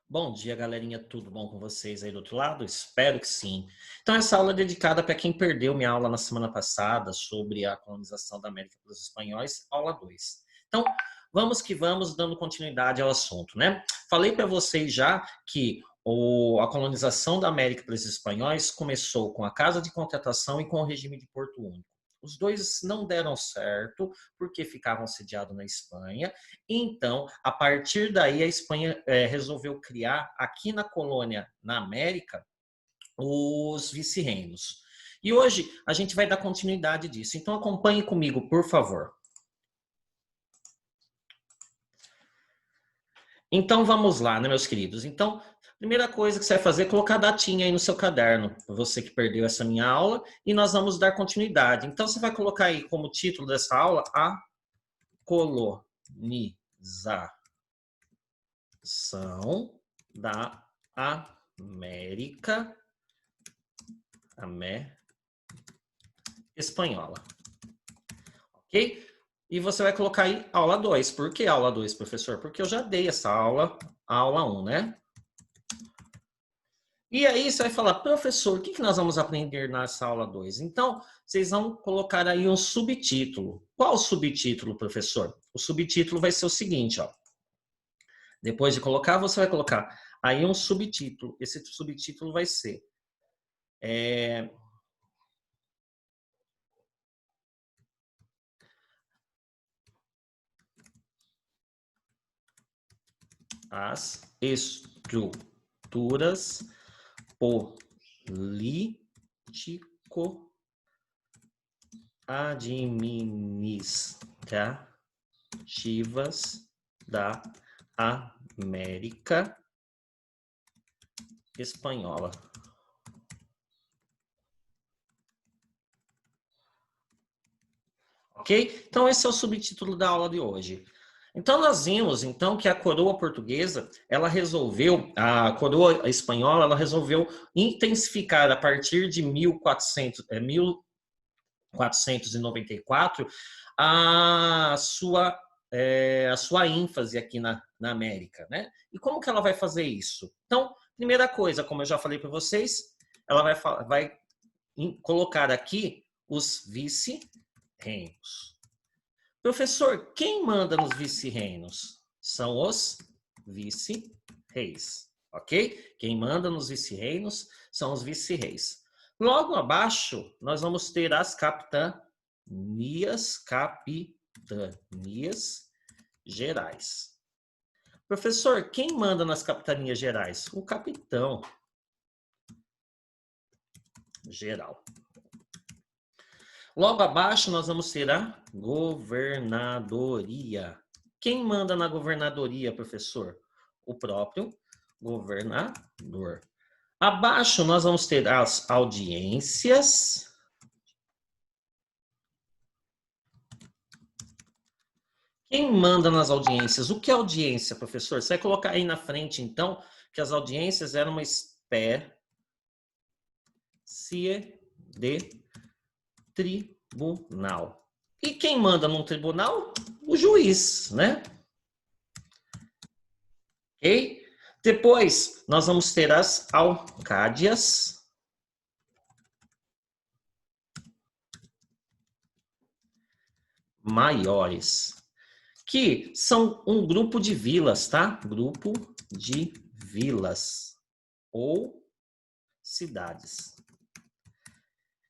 Bom dia, galerinha. Tudo bom com vocês aí do outro lado? Espero que sim. Então, essa aula é dedicada para quem perdeu minha aula na semana passada sobre a colonização da América pelos espanhóis, aula 2. Então, vamos que vamos, dando continuidade ao assunto, né? Falei para vocês já que a colonização da América pelos espanhóis começou com a Casa de Contratação e com o regime de Porto Único. Os dois não deram certo porque ficavam sediados na Espanha. Então, a partir daí, a Espanha resolveu criar aqui na colônia, na América, os vice-reinos. E hoje a gente vai dar continuidade disso. Então, acompanhe comigo, por favor. Então, vamos lá, né, meus queridos? Então, primeira coisa que você vai fazer é colocar a datinha aí no seu caderno, você que perdeu essa minha aula, e nós vamos dar continuidade. Então, você vai colocar aí como título dessa aula a colonização da América Espanhola. Ok? E você vai colocar aí aula 2. Por que aula 2, professor? Porque eu já dei essa aula, aula 1, né? E aí você vai falar, professor, o que nós vamos aprender nessa aula 2? Então, vocês vão colocar aí um subtítulo. Qual o subtítulo, professor? O subtítulo vai ser o seguinte, ó. Depois de colocar, você vai colocar aí um subtítulo. Esse subtítulo vai ser as estruturas político-administrativas da América Espanhola. Ok? Então, esse é o subtítulo da aula de hoje. Então, nós vimos, então, que a coroa portuguesa, a coroa espanhola, ela resolveu intensificar a partir de 1494 a sua ênfase aqui na América, né? E como que ela vai fazer isso? Então, primeira coisa, como eu já falei para vocês, ela vai colocar aqui os vice-reinos. Professor, quem manda nos vice-reinos? São os vice-reis, ok? Quem manda nos vice-reinos são os vice-reis. Logo abaixo, nós vamos ter as capitanias gerais. Professor, quem manda nas capitanias gerais? O capitão geral. Logo abaixo, nós vamos ter a governadoria. Quem manda na governadoria, professor? O próprio governador. Abaixo, nós vamos ter as audiências. Quem manda nas audiências? O que é audiência, professor? Você vai colocar aí na frente, então, que as audiências eram uma espécie de tribunal. E quem manda num tribunal? O juiz, né? Ok? Depois, nós vamos ter as alcádias. Maiores. Que são um grupo de vilas, tá? Grupo de vilas. Ou cidades.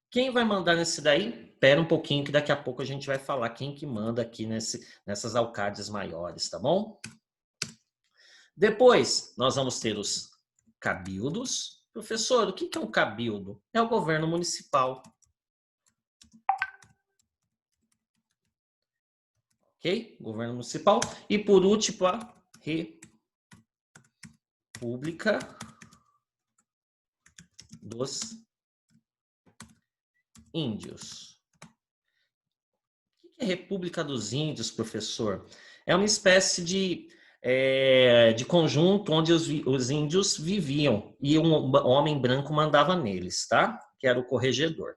Quem vai mandar nesse daí? Espera um pouquinho que daqui a pouco a gente vai falar quem que manda aqui nessas alcádias maiores, tá bom? Depois, nós vamos ter os cabildos. Professor, o que é um cabildo? É o governo municipal. Ok? Governo municipal. E por último, a República dos Índios. O que é República dos Índios, professor? É uma espécie de conjunto onde os índios viviam e um homem branco mandava neles, tá? Que era o corregedor.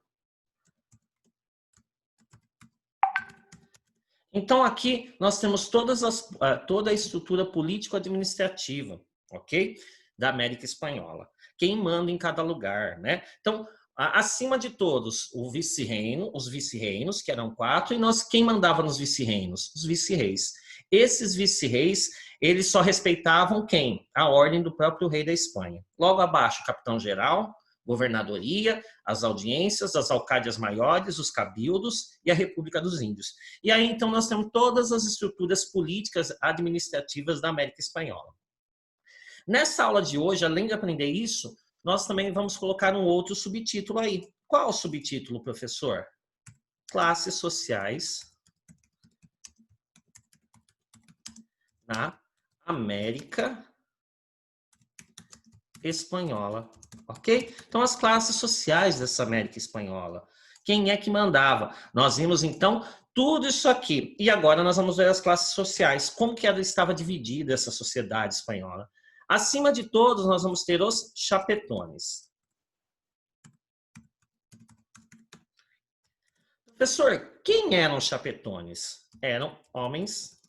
Então, aqui nós temos toda a estrutura político-administrativa. ok? Da América Espanhola. Quem manda em cada lugar, né? Então, acima de todos, o vice-reino, os vice-reinos, que eram 4, e quem mandava nos vice-reinos? Os vice-reis. Esses vice-reis, eles só respeitavam quem? A ordem do próprio rei da Espanha. Logo abaixo, o capitão-geral, governadoria, as audiências, as alcádias maiores, os cabildos e a República dos Índios. E aí, então, nós temos todas as estruturas políticas administrativas da América Espanhola. Nessa aula de hoje, além de aprender isso, nós também vamos colocar um outro subtítulo aí. Qual o subtítulo, professor? Classes sociais na América Espanhola, ok? Então, as classes sociais dessa América Espanhola. Quem é que mandava? Nós vimos, então, tudo isso aqui. E agora nós vamos ver as classes sociais. Como que ela estava dividida, essa sociedade espanhola? Acima de todos, nós vamos ter os chapetones. Professor, quem eram os chapetones? Eram homens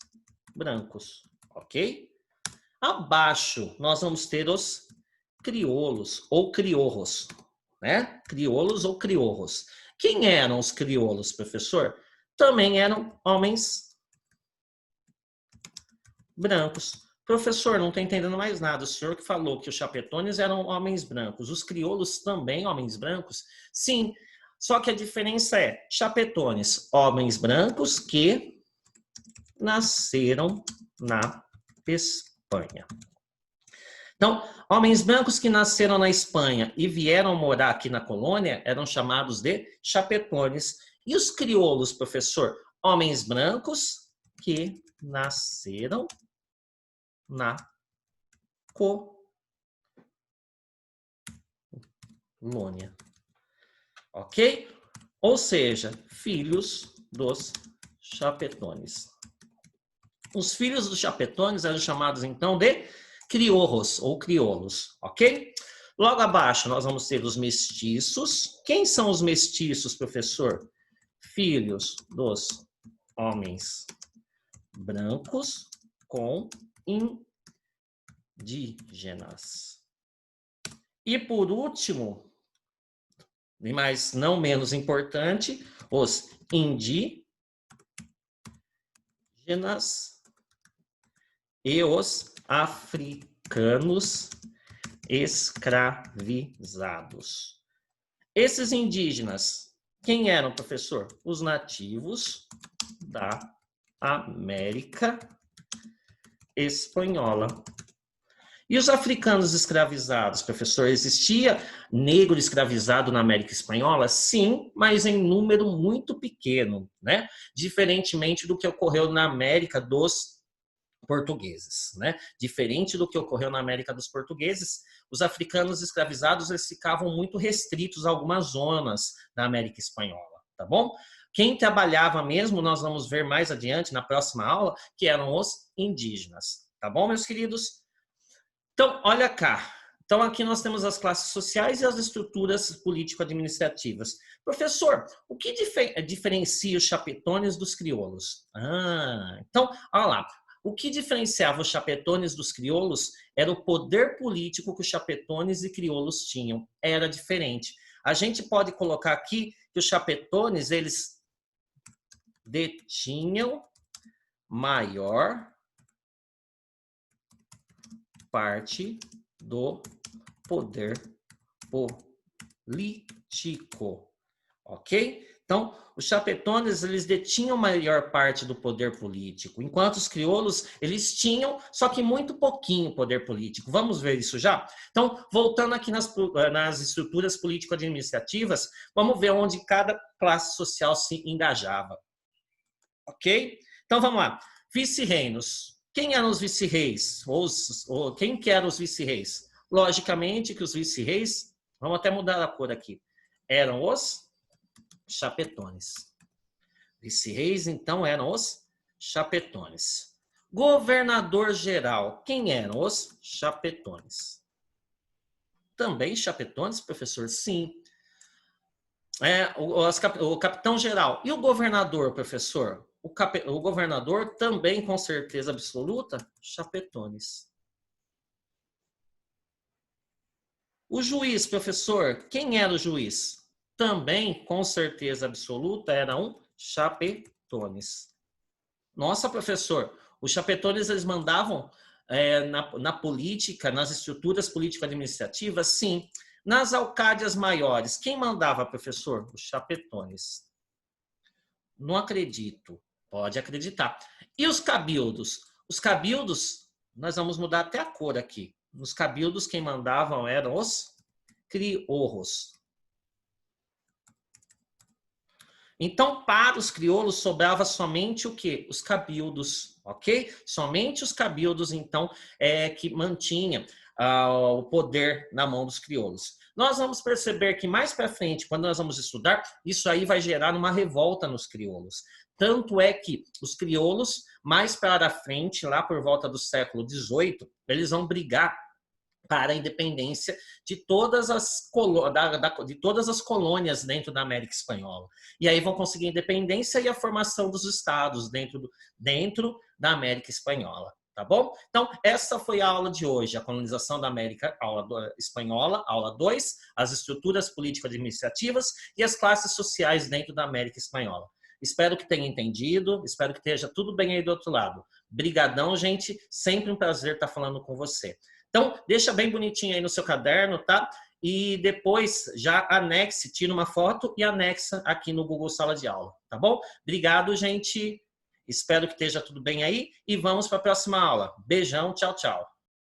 brancos, ok? Abaixo, nós vamos ter os crioulos ou criorros, né? Crioulos ou criorros. Quem eram os crioulos, professor? Também eram homens brancos. Professor, não estou entendendo mais nada. O senhor que falou que os chapetones eram homens brancos, os crioulos também homens brancos? Sim, só que a diferença é chapetones, homens brancos que nasceram na Espanha. Então, homens brancos que nasceram na Espanha e vieram morar aqui na colônia eram chamados de chapetones. E os crioulos, professor? Homens brancos que nasceram na colônia. Ok? Ou seja, filhos dos chapetones. Os filhos dos chapetones eram chamados, então, de criorros ou crioulos, ok? Logo abaixo, nós vamos ter os mestiços. Quem são os mestiços, professor? Filhos dos homens brancos com indígenas. E por último, mas não menos importante, os indígenas e os africanos escravizados. Esses indígenas, quem eram, professor? Os nativos da América Espanhola. E os africanos escravizados, professor? Existia negro escravizado na América Espanhola? Sim, mas em número muito pequeno, né? Diferentemente do que ocorreu na América dos portugueses, né? Diferente do que ocorreu na América dos portugueses, os africanos escravizados eles ficavam muito restritos a algumas zonas da América Espanhola, tá bom? Quem trabalhava mesmo, nós vamos ver mais adiante na próxima aula, que eram os indígenas, tá bom, meus queridos? Então, olha cá. Então, aqui nós temos as classes sociais e as estruturas político-administrativas. Professor, o que diferencia os chapetones dos crioulos? Então, olha lá. O que diferenciava os chapetones dos crioulos era o poder político que os chapetones e crioulos tinham. Era diferente. A gente pode colocar aqui que os chapetones, eles detinham maior parte do poder político, ok? Então, os chapetones, eles detinham maior parte do poder político, enquanto os crioulos, eles tinham, só que muito pouquinho poder político. Vamos ver isso já? Então, voltando aqui nas estruturas político-administrativas, vamos ver onde cada classe social se engajava, ok? Então, vamos lá. Vice-reinos. Quem eram os vice-reis? Ou quem que eram os vice-reis? Logicamente que os vice-reis, vamos até mudar a cor aqui, eram os chapetones. Vice-reis, então, eram os chapetones. Governador-geral, quem eram os chapetones? Também chapetones, professor? Sim. O capitão-geral. E o governador, professor? O governador também, com certeza absoluta, chapetones. O juiz, professor, quem era o juiz? Também, com certeza absoluta, era um chapetones. Nossa, professor, os chapetones eles mandavam na política, nas estruturas político-administrativas? Sim. Nas alcádias maiores, quem mandava, professor? Os chapetones. Não acredito. Pode acreditar. E os cabildos? Os cabildos, nós vamos mudar até a cor aqui. Nos cabildos, quem mandavam eram os crioulos. Então, para os crioulos, sobrava somente o quê? Os cabildos, ok? Somente os cabildos, então, que mantinha o poder na mão dos crioulos. Nós vamos perceber que mais para frente, quando nós vamos estudar, isso aí vai gerar uma revolta nos crioulos. Tanto é que os crioulos, mais para frente, lá por volta do século XVIII, eles vão brigar para a independência de todas as colônias dentro da América Espanhola. E aí vão conseguir a independência e a formação dos estados dentro da América Espanhola. Tá bom? Então, essa foi a aula de hoje, a colonização da América Espanhola, aula 2, as estruturas político-administrativas e as classes sociais dentro da América Espanhola. Espero que tenha entendido, espero que esteja tudo bem aí do outro lado. Brigadão, gente, sempre um prazer estar falando com você. Então, deixa bem bonitinho aí no seu caderno, tá? E depois já anexe, tira uma foto e anexa aqui no Google Sala de Aula, tá bom? Obrigado, gente. Espero que esteja tudo bem aí e vamos para a próxima aula. Beijão, tchau, tchau.